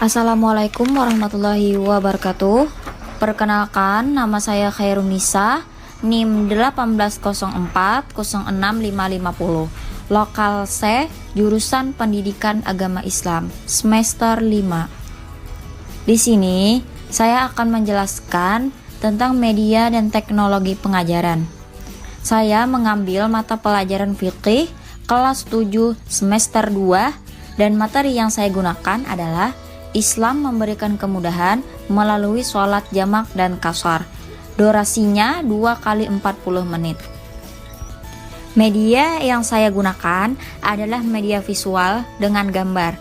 Assalamualaikum warahmatullahi wabarakatuh. Perkenalkan, nama saya Khairunisa, NIM 180406050, Lokal C, Jurusan Pendidikan Agama Islam, semester 5. Di sini, saya akan menjelaskan tentang media dan teknologi pengajaran. Saya mengambil mata pelajaran fikih kelas 7 semester 2 dan materi yang saya gunakan adalah Islam memberikan kemudahan melalui sholat jamak dan qashar. Durasinya 2 kali 40 menit. Media yang saya gunakan adalah media visual dengan gambar.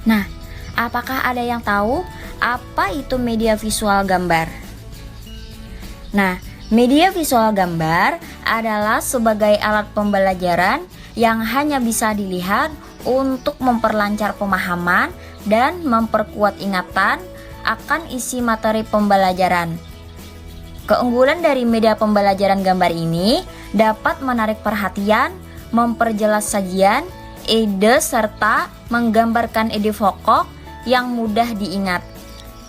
Nah, apakah ada yang tahu apa itu media visual gambar? Nah, media visual gambar adalah sebagai alat pembelajaran yang hanya bisa dilihat untuk memperlancar pemahaman dan memperkuat ingatan akan isi materi pembelajaran. Keunggulan dari media pembelajaran gambar ini dapat menarik perhatian, memperjelas sajian, ide, serta menggambarkan ide pokok yang mudah diingat.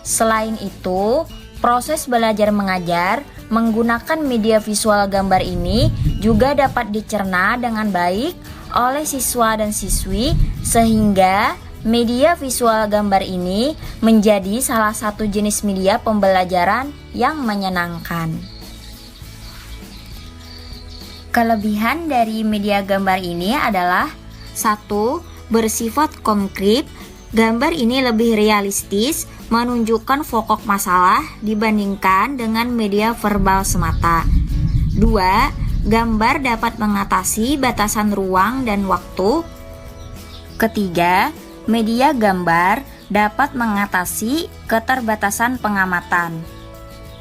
Selain itu, proses belajar mengajar menggunakan media visual gambar ini juga dapat dicerna dengan baik oleh siswa dan siswi, sehingga media visual gambar ini menjadi salah satu jenis media pembelajaran yang menyenangkan. Kelebihan dari media gambar ini adalah 1. Bersifat konkret. Gambar ini lebih realistis, menunjukkan pokok masalah dibandingkan dengan media verbal semata. 2. Gambar dapat mengatasi batasan ruang dan waktu. Ketiga, media gambar dapat mengatasi keterbatasan pengamatan.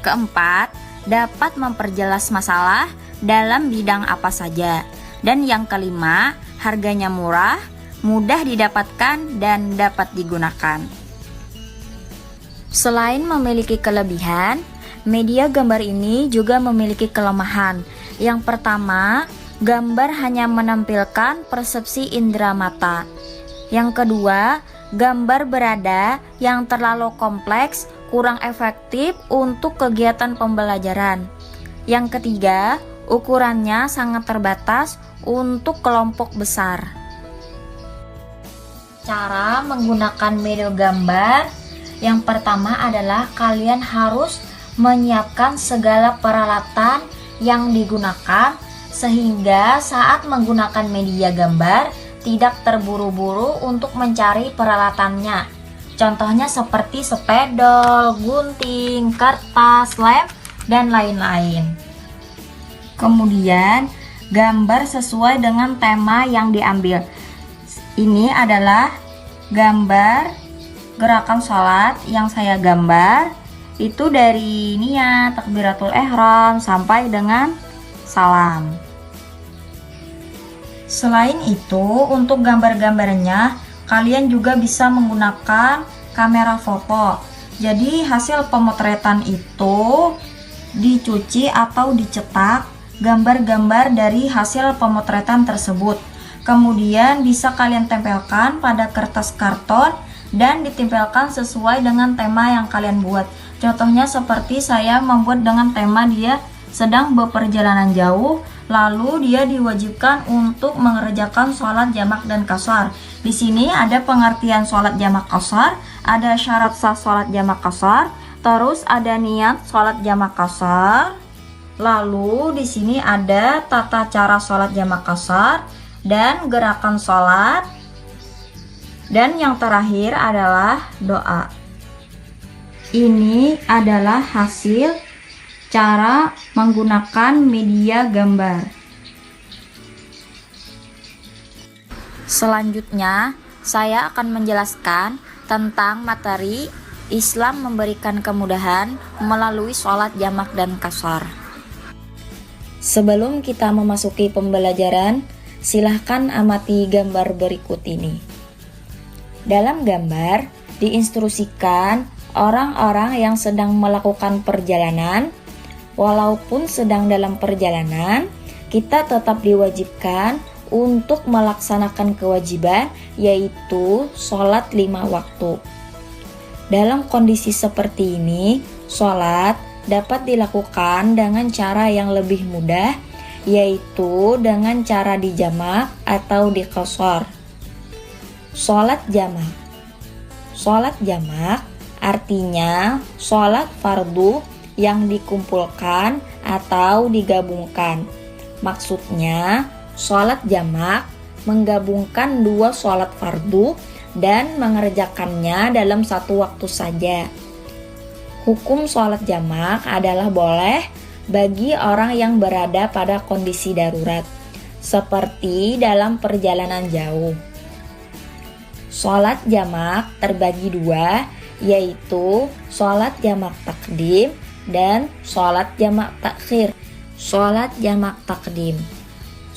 Keempat, dapat memperjelas masalah dalam bidang apa saja. Dan yang kelima, harganya murah, mudah didapatkan dan dapat digunakan. Selain memiliki kelebihan, media gambar ini juga memiliki kelemahan. Yang pertama, gambar hanya menampilkan persepsi indera mata. Yang kedua, gambar berada yang terlalu kompleks, kurang efektif untuk kegiatan pembelajaran. Yang ketiga, ukurannya sangat terbatas untuk kelompok besar. Cara menggunakan media gambar, yang pertama adalah kalian harus menyiapkan segala peralatan yang digunakan sehingga saat menggunakan media gambar tidak terburu-buru untuk mencari peralatannya. Contohnya seperti spidol, gunting, kertas, lem, dan lain-lain. Kemudian, gambar sesuai dengan tema yang diambil. Ini adalah gambar gerakan sholat yang saya gambar. Itu dari niat, takbiratul ihram, sampai dengan salam. Selain itu, untuk gambar-gambarnya, kalian juga bisa menggunakan kamera foto. Jadi, hasil pemotretan itu dicuci atau dicetak gambar-gambar dari hasil pemotretan tersebut. Kemudian bisa kalian tempelkan pada kertas karton dan ditempelkan sesuai dengan tema yang kalian buat. Contohnya seperti saya membuat dengan tema dia sedang berperjalanan jauh, lalu dia diwajibkan untuk mengerjakan sholat jamak dan qashar. Di sini ada pengertian sholat jamak qashar, ada syarat sah sholat jamak qashar, terus ada niat sholat jamak qashar. Lalu di sini ada tata cara sholat jamak qashar dan gerakan sholat. Dan yang terakhir adalah doa. Ini adalah hasil cara menggunakan media gambar. Selanjutnya, saya akan menjelaskan tentang materi Islam memberikan kemudahan melalui sholat jamak dan qashar. Sebelum kita memasuki pembelajaran, silahkan amati gambar berikut ini. Dalam gambar, diinstruksikan orang-orang yang sedang melakukan perjalanan. Walaupun sedang dalam perjalanan, kita tetap diwajibkan untuk melaksanakan kewajiban, yaitu sholat 5 waktu. Dalam kondisi seperti ini, sholat dapat dilakukan dengan cara yang lebih mudah, yaitu dengan cara dijamak atau diqashar. Sholat jamak. Sholat jamak artinya sholat fardu yang dikumpulkan atau digabungkan. Maksudnya, sholat jamak menggabungkan dua sholat fardu dan mengerjakannya dalam satu waktu saja. Hukum sholat jamak adalah boleh bagi orang yang berada pada kondisi darurat, seperti dalam perjalanan jauh. Sholat jamak terbagi dua, yaitu sholat jamak takdim dan sholat jamak takhir. Sholat jamak takdim.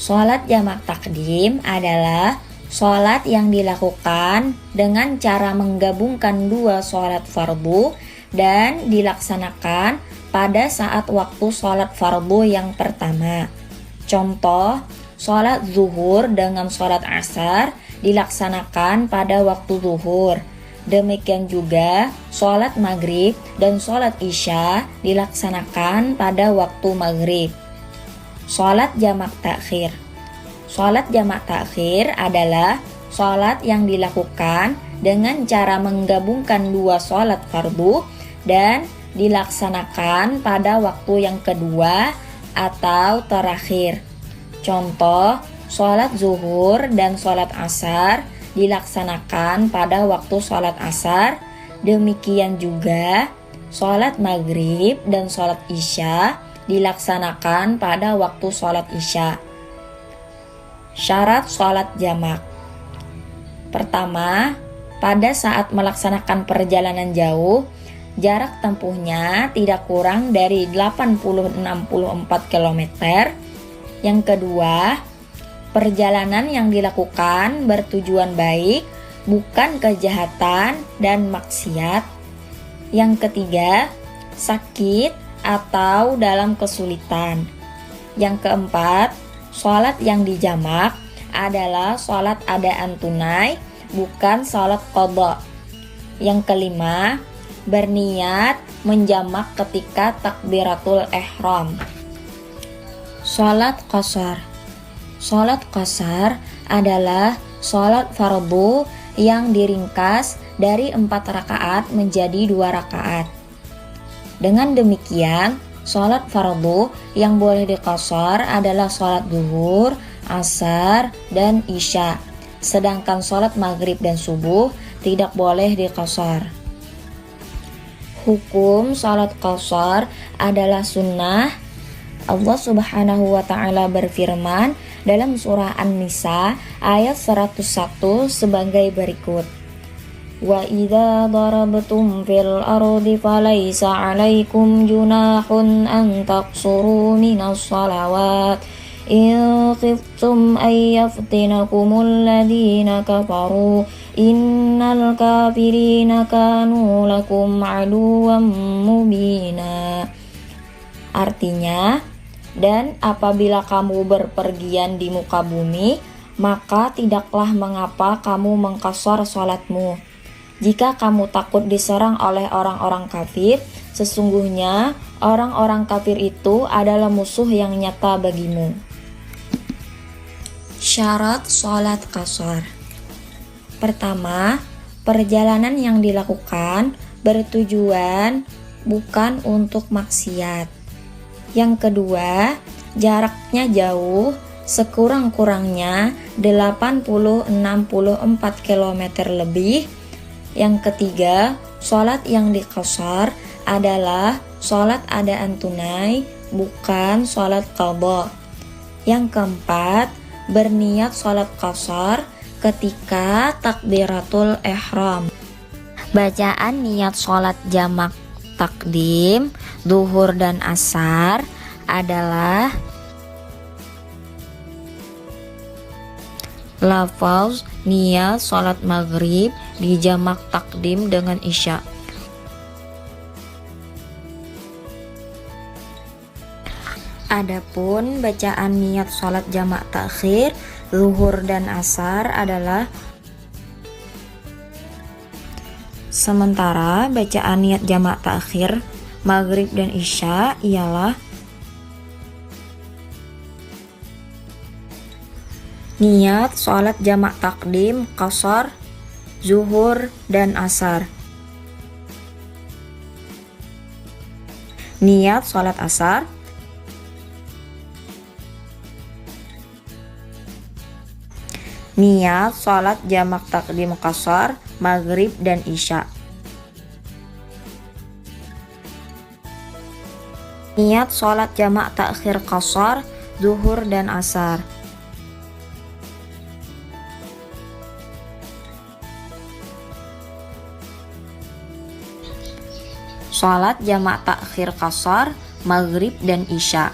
Sholat jamak takdim adalah sholat yang dilakukan dengan cara menggabungkan dua sholat fardu dan dilaksanakan pada saat waktu sholat fardu yang pertama. Contoh, sholat zuhur dengan sholat asar dilaksanakan pada waktu zuhur. Demikian juga sholat maghrib dan sholat isya dilaksanakan pada waktu maghrib. Sholat jamak takhir. Sholat jamak takhir adalah sholat yang dilakukan dengan cara menggabungkan dua sholat fardu dan dilaksanakan pada waktu yang kedua atau terakhir. Contoh, sholat zuhur dan sholat asar dilaksanakan pada waktu sholat asar. Demikian juga sholat maghrib dan sholat isya dilaksanakan pada waktu sholat isya. Syarat sholat jamak. Pertama, pada saat melaksanakan perjalanan jauh, jarak tempuhnya tidak kurang dari 80-64 km. Yang kedua, perjalanan yang dilakukan bertujuan baik, bukan kejahatan dan maksiat. Yang ketiga, sakit atau dalam kesulitan. Yang keempat, sholat yang dijamak adalah sholat adaan tunai, bukan sholat qadha. Yang kelima, berniat menjamak ketika takbiratul ihram. Sholat qashar. Sholat qashar adalah sholat fardu yang diringkas dari 4 rakaat menjadi 2 rakaat. Dengan demikian, sholat fardu yang boleh diqashar adalah sholat zuhur, asar, dan isya. Sedangkan sholat maghrib dan subuh tidak boleh diqashar. Hukum sholat qashar adalah sunnah. Allah Subhanahu wa ta'ala berfirman dalam surah An-Nisa ayat 101 sebagai berikut. Wa idza darabtum fil ardi falaysa 'alaikum junahun an taqsuru minas shalawat in khiftum ay yaftinakumul ladina kafaru innal kafirina kanu lakum 'aduwwan mubina. Artinya, dan apabila kamu berpergian di muka bumi, maka tidaklah mengapa kamu mengqashar salatmu. Jika kamu takut diserang oleh orang-orang kafir, sesungguhnya orang-orang kafir itu adalah musuh yang nyata bagimu. Syarat sholat qashar. Pertama, perjalanan yang dilakukan bertujuan bukan untuk maksiat. Yang kedua, jaraknya jauh, sekurang-kurangnya 80-64 km lebih. Yang ketiga, sholat yang diqashar adalah sholat adaan tunai, bukan sholat qadha. Yang keempat, berniat sholat qashar ketika takbiratul ihram. Bacaan niat sholat jamak takdim, zuhur dan asar adalah lafaz niat sholat maghrib dijamak takdim dengan isya. Adapun bacaan niat sholat jamak takhir, zuhur dan asar adalah Sementara bacaan niat jamak takhir maghrib dan isya ialah niat sholat jamak takdim, qashar, zuhur, dan asar. Niat sholat asar, niat sholat jamak takdim qashar, maghrib dan isya. Niat sholat jamak takhir qashar, zuhur dan asar. Sholat jamak takhir qashar, maghrib dan isya.